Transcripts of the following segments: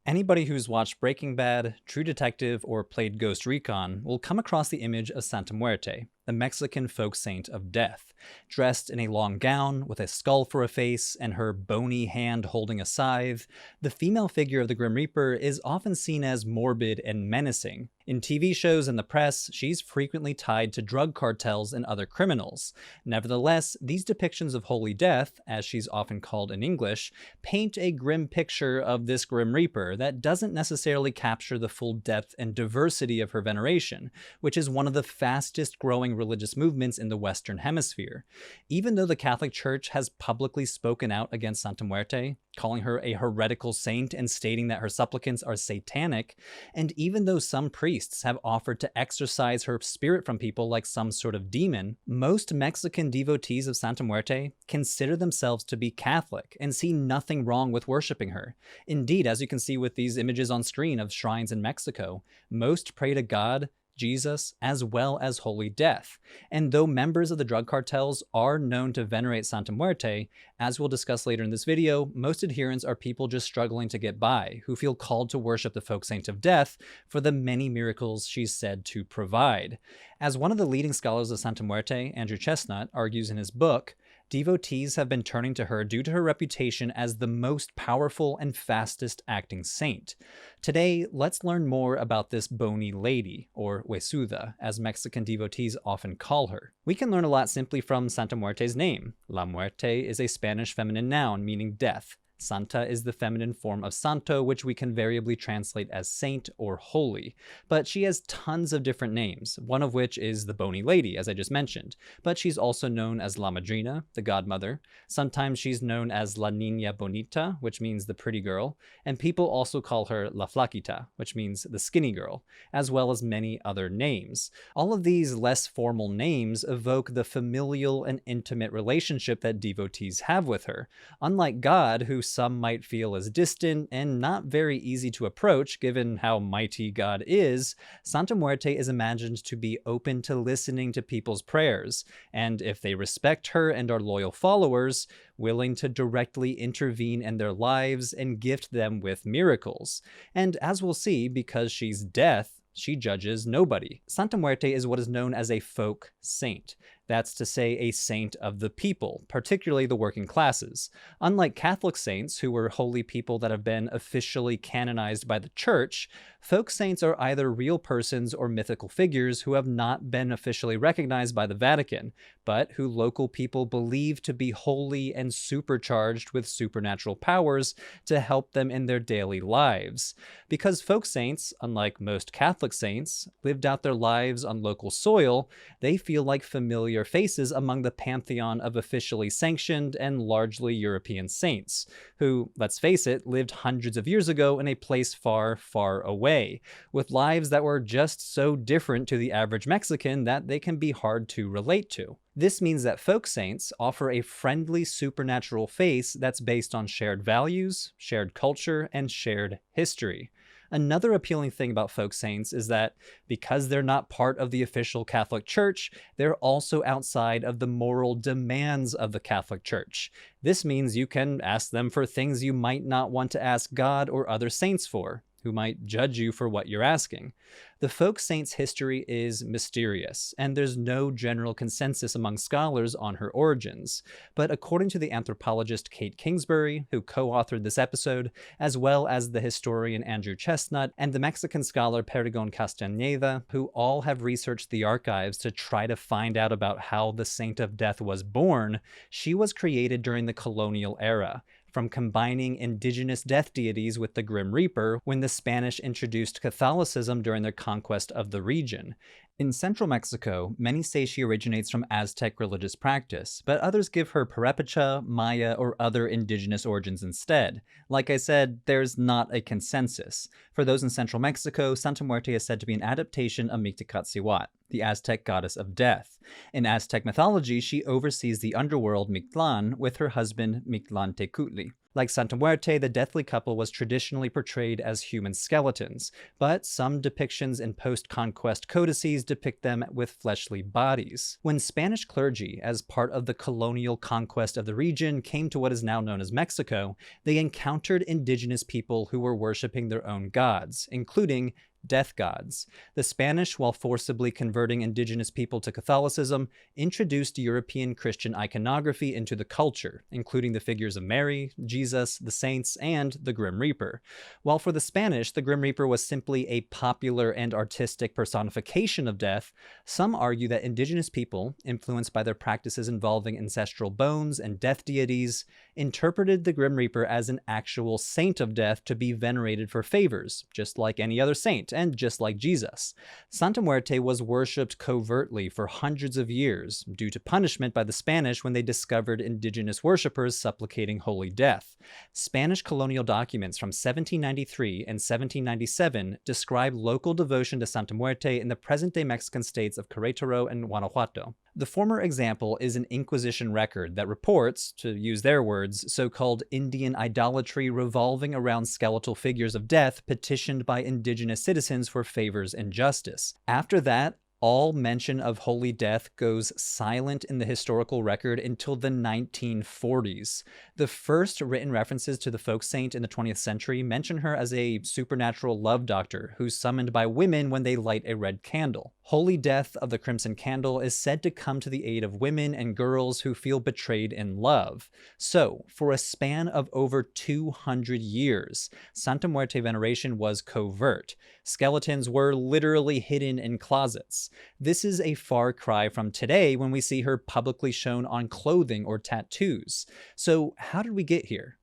Anybody who's watched Breaking Bad, True Detective, or played Ghost Recon will come across the image of Santa Muerte, the Mexican folk saint of death. Dressed in a long gown with a skull for a face and her bony hand holding a scythe, the female figure of the Grim Reaper is often seen as morbid and menacing. In TV shows and the press, she's frequently tied to drug cartels and other criminals. Nevertheless, these depictions of Holy Death, as she's often called in English, paint a grim picture of this Grim Reaper that doesn't necessarily capture the full depth and diversity of her veneration, which is one of the fastest growing religious movements in the Western Hemisphere. Even though the Catholic Church has publicly spoken out against Santa Muerte, calling her a heretical saint and stating that her supplicants are satanic, and even though some priests have offered to exorcise her spirit from people like some sort of demon, most Mexican devotees of Santa Muerte consider themselves to be Catholic and see nothing wrong with worshiping her. Indeed, as you can see with these images on screen of shrines in Mexico, most pray to God, Jesus, as well as Holy Death. And though members of the drug cartels are known to venerate Santa Muerte, as we'll discuss later in this video, most adherents are people just struggling to get by, who feel called to worship the folk saint of death for the many miracles she's said to provide. As one of the leading scholars of Santa Muerte, Andrew Chestnut, argues in his book, devotees have been turning to her due to her reputation as the most powerful and fastest acting saint. Today, let's learn more about this bony lady, or Huesuda, as Mexican devotees often call her. We can learn a lot simply from Santa Muerte's name. La Muerte is a Spanish feminine noun meaning death. Santa is the feminine form of santo, which we can variably translate as saint or holy. But she has tons of different names, one of which is the Bony Lady, as I just mentioned. But she's also known as La Madrina, the godmother. Sometimes she's known as La Niña Bonita, which means the pretty girl. And people also call her La Flaquita, which means the skinny girl, as well as many other names. All of these less formal names evoke the familial and intimate relationship that devotees have with her. Unlike God, who some might feel as distant and not very easy to approach given how mighty God is, Santa Muerte is imagined to be open to listening to people's prayers, and if they respect her and are loyal followers, willing to directly intervene in their lives and gift them with miracles. And as we'll see, because she's death, she judges nobody. Santa Muerte is what is known as a folk saint. That's to say, a saint of the people, particularly the working classes. Unlike Catholic saints, who were holy people that have been officially canonized by the Church, folk saints are either real persons or mythical figures who have not been officially recognized by the Vatican, but who local people believe to be holy and supercharged with supernatural powers to help them in their daily lives. Because folk saints, unlike most Catholic saints, lived out their lives on local soil, they feel like familiar faces among the pantheon of officially sanctioned and largely European saints, who, let's face it, lived hundreds of years ago in a place far, far away, with lives that were just so different to the average Mexican that they can be hard to relate to. This means that folk saints offer a friendly supernatural face that's based on shared values, shared culture, and shared history. Another appealing thing about folk saints is that because they're not part of the official Catholic Church, they're also outside of the moral demands of the Catholic Church. This means you can ask them for things you might not want to ask God or other saints for, who might judge you for what you're asking. The folk saint's history is mysterious, and there's no general consensus among scholars on her origins. But according to the anthropologist Kate Kingsbury, who co-authored this episode, as well as the historian Andrew Chestnut and the Mexican scholar Perigon Castañeda, who all have researched the archives to try to find out about how the Saint of Death was born, she was created during the colonial era, from combining indigenous death deities with the Grim Reaper when the Spanish introduced Catholicism during their conquest of the region. In central Mexico, many say she originates from Aztec religious practice, but others give her Purépecha, Maya, or other indigenous origins instead. Like I said, there's not a consensus. For those in central Mexico, Santa Muerte is said to be an adaptation of Mictlantecuhtli, the Aztec goddess of death. In Aztec mythology, she oversees the underworld Mictlan with her husband Mictlantecuhtli. Like Santa Muerte, the deathly couple was traditionally portrayed as human skeletons, but some depictions in post-conquest codices depict them with fleshly bodies. When Spanish clergy, as part of the colonial conquest of the region, came to what is now known as Mexico, they encountered indigenous people who were worshipping their own gods, including death gods. The Spanish, while forcibly converting indigenous people to Catholicism, introduced European Christian iconography into the culture, including the figures of Mary, Jesus, the saints, and the Grim Reaper. While for the Spanish, the Grim Reaper was simply a popular and artistic personification of death, some argue that indigenous people, influenced by their practices involving ancestral bones and death deities, interpreted the Grim Reaper as an actual saint of death to be venerated for favors, just like any other saint, and just like Jesus. Santa Muerte was worshipped covertly for hundreds of years, due to punishment by the Spanish when they discovered indigenous worshippers supplicating holy death. Spanish colonial documents from 1793 and 1797 describe local devotion to Santa Muerte in the present-day Mexican states of Querétaro and Guanajuato. The former example is an Inquisition record that reports, to use their words, so-called Indian idolatry revolving around skeletal figures of death petitioned by indigenous citizens for favors and justice. After that, all mention of holy death goes silent in the historical record until the 1940s. The first written references to the folk saint in the 20th century mention her as a supernatural love doctor who's summoned by women when they light a red candle. Holy Death of the Crimson Candle is said to come to the aid of women and girls who feel betrayed in love. So, for a span of over 200 years, Santa Muerte veneration was covert. Skeletons were literally hidden in closets. This is a far cry from today when we see her publicly shown on clothing or tattoos. So how did we get here?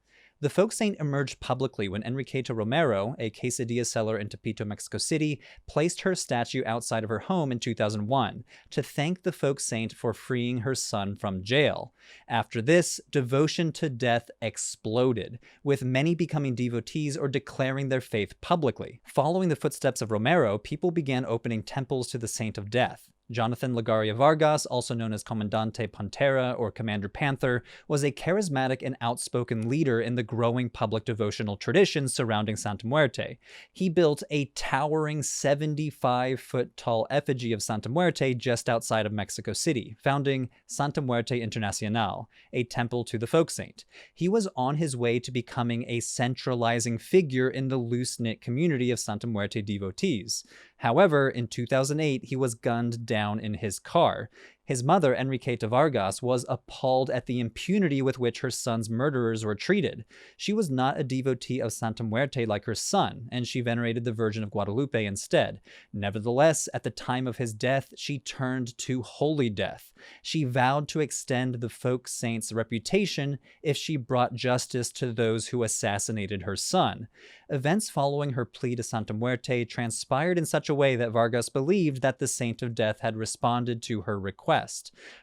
The folk saint emerged publicly when Enriqueta Romero, a quesadilla seller in Tepito, Mexico City, placed her statue outside of her home in 2001 to thank the folk saint for freeing her son from jail. After this, devotion to death exploded, with many becoming devotees or declaring their faith publicly. Following the footsteps of Romero, people began opening temples to the Saint of Death. Jonathan Lagaria Vargas, also known as Comandante Pantera or Commander Panther, was a charismatic and outspoken leader in the growing public devotional tradition surrounding Santa Muerte. He built a towering 75-foot-tall effigy of Santa Muerte just outside of Mexico City, founding Santa Muerte Internacional, a temple to the folk saint. He was on his way to becoming a centralizing figure in the loose-knit community of Santa Muerte devotees. However, in 2008, he was gunned down in his car. His mother, Enriqueta Vargas, was appalled at the impunity with which her son's murderers were treated. She was not a devotee of Santa Muerte like her son, and she venerated the Virgin of Guadalupe instead. Nevertheless, at the time of his death, she turned to holy death. She vowed to extend the folk saint's reputation if she brought justice to those who assassinated her son. Events following her plea to Santa Muerte transpired in such a way that Vargas believed that the Saint of Death had responded to her request.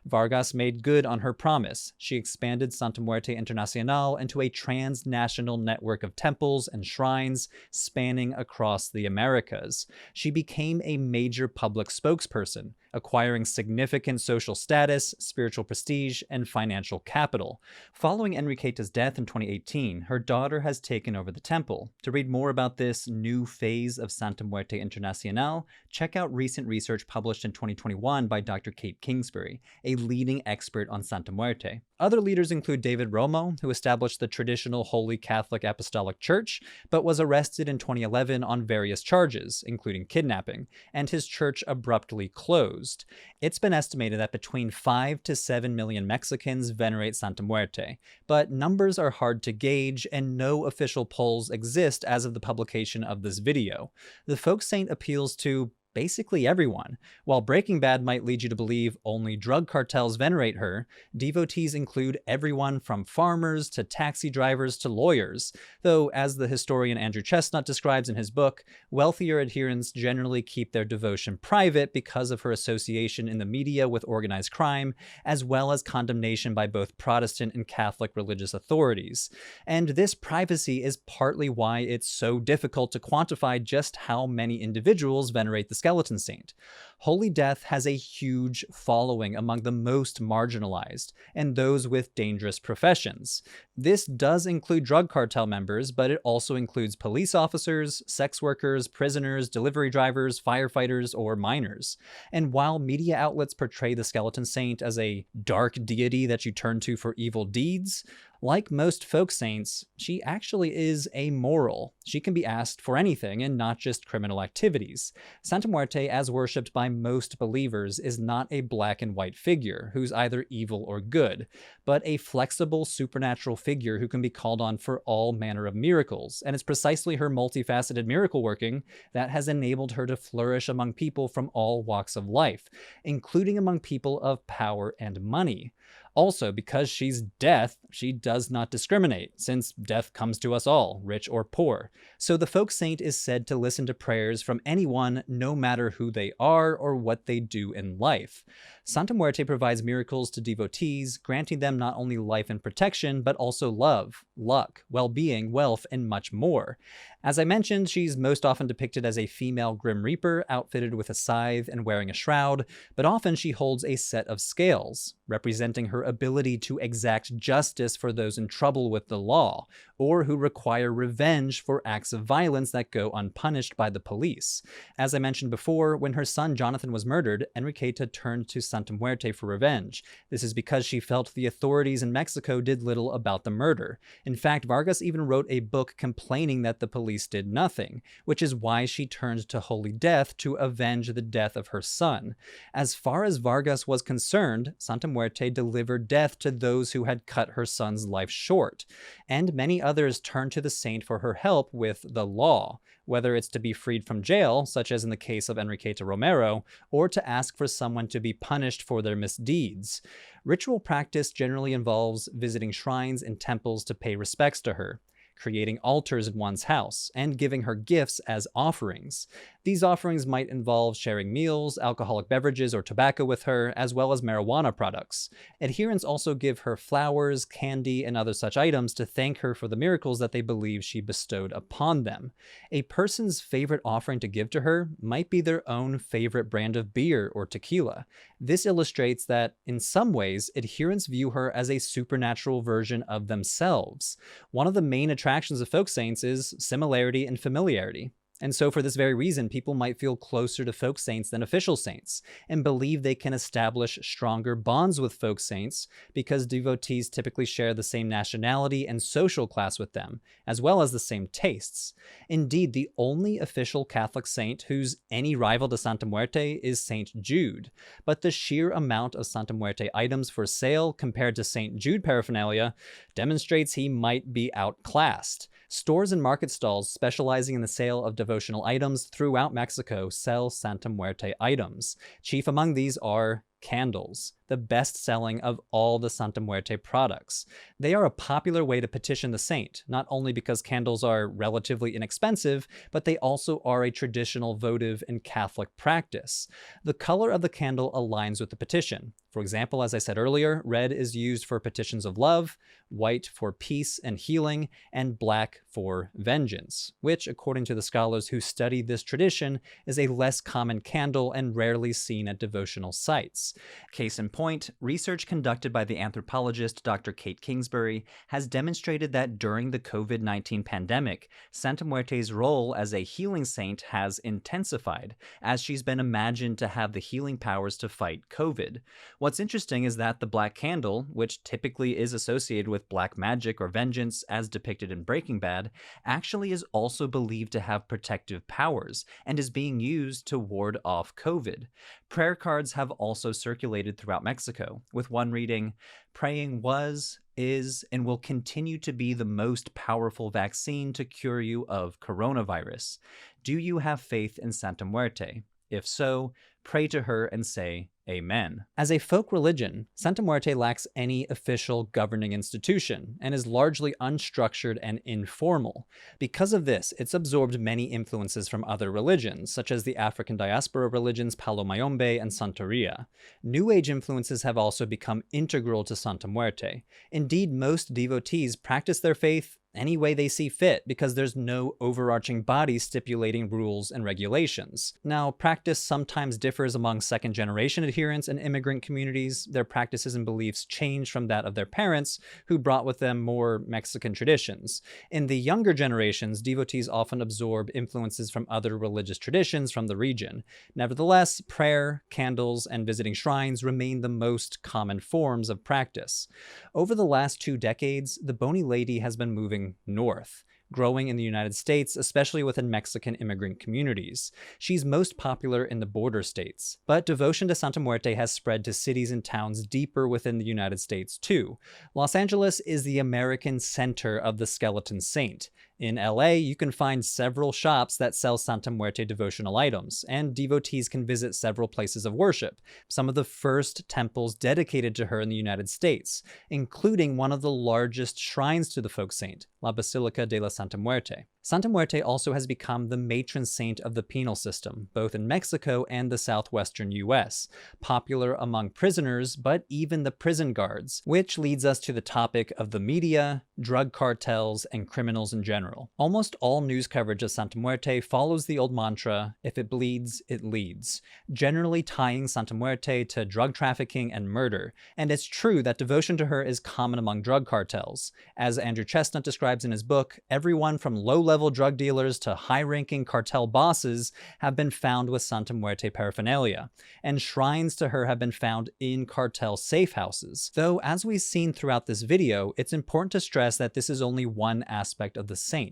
Vargas made good on her promise. She expanded Santa Muerte Internacional into a transnational network of temples and shrines spanning across the Americas. She became a major public spokesperson, acquiring significant social status, spiritual prestige, and financial capital. Following Enriqueta's death in 2018, her daughter has taken over the temple. To read more about this new phase of Santa Muerte Internacional, check out recent research published in 2021 by Dr. Kate Kingsbury, a leading expert on Santa Muerte. Other leaders include David Romo, who established the traditional Holy Catholic Apostolic Church, but was arrested in 2011 on various charges, including kidnapping, and his church abruptly closed. It's been estimated that between 5 to 7 million Mexicans venerate Santa Muerte, but numbers are hard to gauge and no official polls exist as of the publication of this video. The folk saint appeals to basically everyone. While Breaking Bad might lead you to believe only drug cartels venerate her, devotees include everyone from farmers to taxi drivers to lawyers, though, as the historian Andrew Chestnut describes in his book, wealthier adherents generally keep their devotion private because of her association in the media with organized crime, as well as condemnation by both Protestant and Catholic religious authorities. And this privacy is partly why it's so difficult to quantify just how many individuals venerate the skeleton saint. Holy Death has a huge following among the most marginalized and those with dangerous professions. This does include drug cartel members, but it also includes police officers, sex workers, prisoners, delivery drivers, firefighters, or miners. And while media outlets portray the skeleton saint as a dark deity that you turn to for evil deeds, like most folk saints, she actually is amoral. She can be asked for anything and not just criminal activities. Santa Muerte, as worshipped by most believers, is not a black and white figure who's either evil or good, but a flexible supernatural figure who can be called on for all manner of miracles. And it's precisely her multifaceted miracle working that has enabled her to flourish among people from all walks of life, including among people of power and money. Also, because she's death, she does not discriminate, since death comes to us all, rich or poor. So the folk saint is said to listen to prayers from anyone, no matter who they are or what they do in life. Santa Muerte provides miracles to devotees, granting them not only life and protection, but also love, luck, well-being, wealth, and much more. As I mentioned, she's most often depicted as a female Grim Reaper, outfitted with a scythe and wearing a shroud, but often she holds a set of scales, representing her ability to exact justice for those in trouble with the law, or who require revenge for acts of violence that go unpunished by the police. As I mentioned before, when her son Jonathan was murdered, Enriqueta turned to Santa Muerte for revenge. This is because she felt the authorities in Mexico did little about the murder. In fact, Vargas even wrote a book complaining that the police did nothing, which is why she turned to Holy Death to avenge the death of her son. As far as Vargas was concerned, Santa Muerte delivered death to those who had cut her son's life short, and many others turned to the saint for her help with the law, whether it's to be freed from jail, such as in the case of Enriqueta Romero, or to ask for someone to be punished for their misdeeds. Ritual practice generally involves visiting shrines and temples to pay respects to her, creating altars in one's house, and giving her gifts as offerings. These offerings might involve sharing meals, alcoholic beverages, or tobacco with her, as well as marijuana products. Adherents also give her flowers, candy, and other such items to thank her for the miracles that they believe she bestowed upon them. A person's favorite offering to give to her might be their own favorite brand of beer or tequila. This illustrates that, in some ways, adherents view her as a supernatural version of themselves. One of the main attractions of folk saints is similarity and familiarity. And so for this very reason, people might feel closer to folk saints than official saints, and believe they can establish stronger bonds with folk saints because devotees typically share the same nationality and social class with them, as well as the same tastes. Indeed, the only official Catholic saint who's any rival to Santa Muerte is Saint Jude, but the sheer amount of Santa Muerte items for sale compared to Saint Jude paraphernalia demonstrates he might be outclassed. Stores and market stalls specializing in the sale of devotional items throughout Mexico sell Santa Muerte items. Chief among these are candles, the best-selling of all the Santa Muerte products. They are a popular way to petition the saint, not only because candles are relatively inexpensive, but they also are a traditional votive in Catholic practice. The color of the candle aligns with the petition. For example, as I said earlier, red is used for petitions of love, white for peace and healing, and black for vengeance, which, according to the scholars who study this tradition, is a less common candle and rarely seen at devotional sites. Case in point, research conducted by the anthropologist Dr. Kate Kingsbury has demonstrated that during the COVID-19 pandemic, Santa Muerte's role as a healing saint has intensified, as she's been imagined to have the healing powers to fight COVID. What's interesting is that the black candle, which typically is associated with black magic or vengeance as depicted in Breaking Bad, actually is also believed to have protective powers and is being used to ward off COVID. Prayer cards have also circulated throughout Mexico, with one reading, "Praying was, is, and will continue to be the most powerful vaccine to cure you of coronavirus. Do you have faith in Santa Muerte? If so, pray to her and say, Amen." As a folk religion, Santa Muerte lacks any official governing institution and is largely unstructured and informal. Because of this, it's absorbed many influences from other religions, such as the African diaspora religions Palo Mayombe and Santeria. New Age influences have also become integral to Santa Muerte. Indeed, most devotees practice their faith any way they see fit because there's no overarching body stipulating rules and regulations. Now, practice sometimes differs among second-generation adherents and immigrant communities. Their practices and beliefs change from that of their parents, who brought with them more Mexican traditions. In the younger generations, devotees often absorb influences from other religious traditions from the region. Nevertheless, prayer, candles, and visiting shrines remain the most common forms of practice. Over the last 2 decades, the Bony Lady has been moving north, growing in the United States, especially within Mexican immigrant communities. She's most popular in the border states, but devotion to Santa Muerte has spread to cities and towns deeper within the United States too. Los Angeles is the American center of the skeleton saint. In LA, you can find several shops that sell Santa Muerte devotional items, and devotees can visit several places of worship, some of the first temples dedicated to her in the United States, including one of the largest shrines to the folk saint, La Basilica de la Santa Muerte. Santa Muerte also has become the matron saint of the penal system, both in Mexico and the southwestern US, popular among prisoners, but even the prison guards, which leads us to the topic of the media, drug cartels, and criminals in general. Almost all news coverage of Santa Muerte follows the old mantra, if it bleeds, it leads, generally tying Santa Muerte to drug trafficking and murder. And it's true that devotion to her is common among drug cartels. As Andrew Chestnut describes in his book, everyone from low-level drug dealers to high-ranking cartel bosses have been found with Santa Muerte paraphernalia, and shrines to her have been found in cartel safe houses. Though, as we've seen throughout this video, it's important to stress that this is only one aspect of the saint.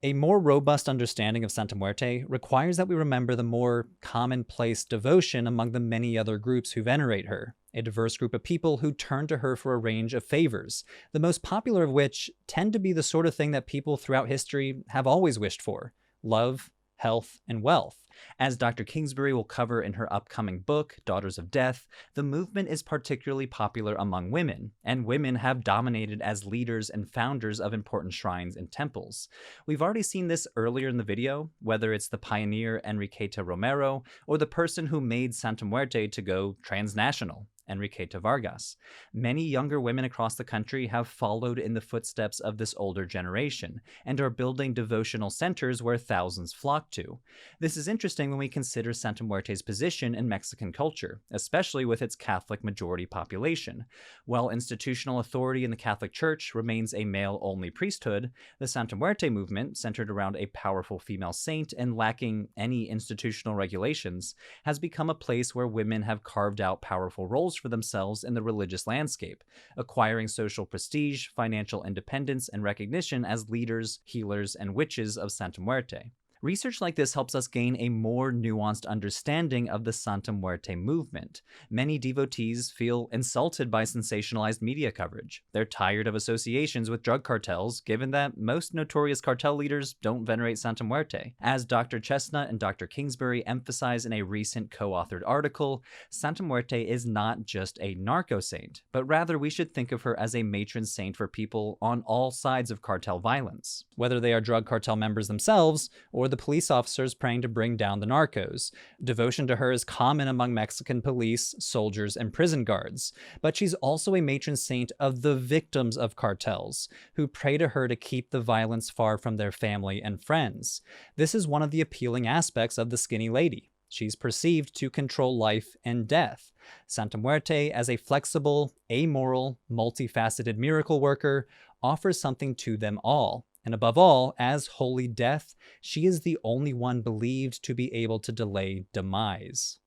A more robust understanding of Santa Muerte requires that we remember the more commonplace devotion among the many other groups who venerate her. A diverse group of people who turn to her for a range of favors, the most popular of which tend to be the sort of thing that people throughout history have always wished for: love, health, and wealth. As Dr. Kingsbury will cover in her upcoming book, Daughters of Death, the movement is particularly popular among women, and women have dominated as leaders and founders of important shrines and temples. We've already seen this earlier in the video, whether it's the pioneer Enriqueta Romero or the person who made Santa Muerte to go transnational, Enriqueta Vargas. Many younger women across the country have followed in the footsteps of this older generation and are building devotional centers where thousands flock to. This is interesting when we consider Santa Muerte's position in Mexican culture, especially with its Catholic majority population. While institutional authority in the Catholic Church remains a male-only priesthood, the Santa Muerte movement, centered around a powerful female saint and lacking any institutional regulations, has become a place where women have carved out powerful roles for themselves in the religious landscape, acquiring social prestige, financial independence, and recognition as leaders, healers, and witches of Santa Muerte. Research like this helps us gain a more nuanced understanding of the Santa Muerte movement. Many devotees feel insulted by sensationalized media coverage. They're tired of associations with drug cartels, given that most notorious cartel leaders don't venerate Santa Muerte. As Dr. Chestnut and Dr. Kingsbury emphasize in a recent co-authored article, Santa Muerte is not just a narco saint, but rather we should think of her as a matron saint for people on all sides of cartel violence, whether they are drug cartel members themselves or the police officers praying to bring down the narcos. Devotion to her is common among Mexican police, soldiers, and prison guards, but she's also a matron saint of the victims of cartels, who pray to her to keep the violence far from their family and friends. This is one of the appealing aspects of the Skinny Lady. She's perceived to control life and death. Santa Muerte, as a flexible, amoral, multifaceted miracle worker, offers something to them all. And above all, as Holy Death, she is the only one believed to be able to delay demise.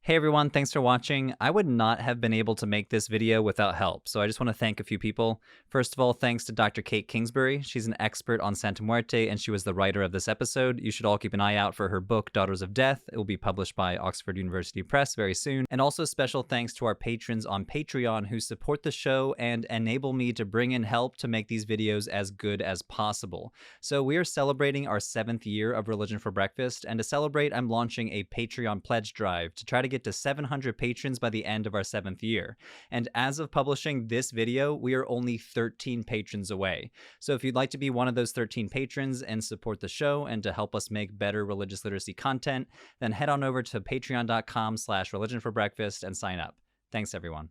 Hey everyone, thanks for watching. I would not have been able to make this video without help, so I just want to thank a few people. First of all, thanks to Dr. Kate Kingsbury. She's an expert on Santa Muerte, and she was the writer of this episode. You should all keep an eye out for her book, Daughters of Death. It will be published by Oxford University Press very soon. And also special thanks to our patrons on Patreon who support the show and enable me to bring in help to make these videos as good as possible. So we are celebrating our 7th year of Religion for Breakfast, and to celebrate, I'm launching a Patreon pledge drive to try to get to 700 patrons by the end of our 7th year. And as of publishing this video, we are only 13 patrons away. So if you'd like to be one of those 13 patrons and support the show and to help us make better religious literacy content, then head on over to patreon.com/religionforbreakfast and sign up. Thanks everyone.